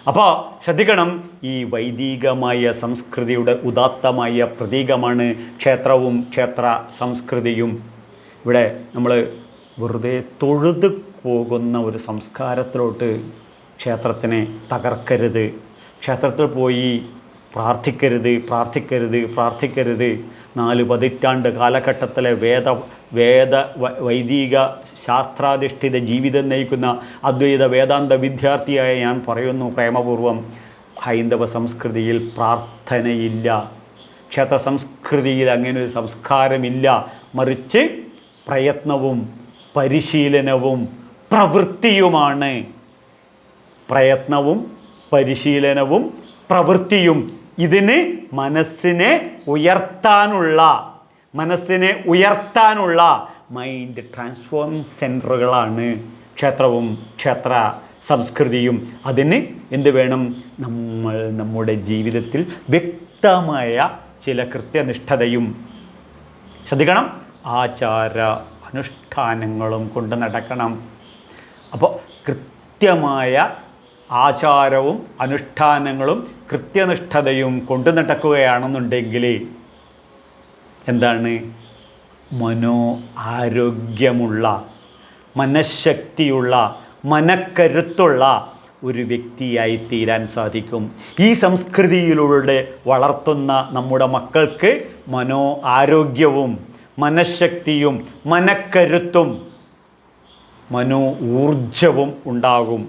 അപ്പോൾ ശ്രദ്ധിക്കണം, ഈ വൈദികമായ സംസ്കൃതിയുടെ ഉദാത്തമായ പ്രതീകമാണ് ക്ഷേത്രവും ക്ഷേത്ര സംസ്കൃതിയും. ഇവിടെ നമ്മൾ വെറുതെ തൊഴുത് പോകുന്ന ഒരു സംസ്കാരത്തിലോട്ട് ക്ഷേത്രത്തിനെ തകർക്കരുത്. ക്ഷേത്രത്തിൽ പോയി പ്രാർത്ഥിക്കരുത്. 4 പതിറ്റാണ്ട് കാലഘട്ടത്തിലെ വൈദിക ശാസ്ത്രാധിഷ്ഠിത ജീവിതം നയിക്കുന്ന അദ്വൈത വേദാന്ത വിദ്യാർത്ഥിയായ ഞാൻ പറയുന്നു പ്രേമപൂർവം, ഹൈന്ദവ സംസ്കൃതിയിൽ പ്രാർത്ഥനയില്ല, ക്ഷേത്ര സംസ്കൃതിയിൽ അങ്ങനെ ഒരു സംസ്കാരമില്ല. മറിച്ച് പ്രയത്നവും പരിശീലനവും പ്രവൃത്തിയുമാണ്. പ്രയത്നവും പരിശീലനവും പ്രവൃത്തിയും. ഇതിന് മനസ്സിനെ ഉയർത്താനുള്ള മൈൻഡ് ട്രാൻസ്ഫോമിംഗ് സെൻറ്ററുകളാണ് ക്ഷേത്രവും ക്ഷേത്ര സംസ്കൃതിയും. അതിന് എന്ത് വേണം? നമ്മുടെ ജീവിതത്തിൽ വ്യക്തമായ ചില കൃത്യനിഷ്ഠതയും, ശ്രദ്ധിക്കണം, ആചാര അനുഷ്ഠാനങ്ങളും കൊണ്ട് നടക്കണം. അപ്പോൾ കൃത്യമായ ആചാരവും അനുഷ്ഠാനങ്ങളും കൃത്യനിഷ്ഠതയും കൊണ്ടു നടക്കുകയാണെന്നുണ്ടെങ്കിൽ എന്താണ്? ആരോഗ്യമുള്ള, മനഃശക്തിയുള്ള, മനക്കരുത്തുള്ള ഒരു വ്യക്തിയായി തീരാൻ സാധിക്കും. ഈ സംസ്കൃതിയിലൂടെ വളർത്തുന്ന നമ്മുടെ മക്കൾക്ക് ആരോഗ്യവും മനഃശക്തിയും മനക്കരുത്തും ഊർജവും ഉണ്ടാകും.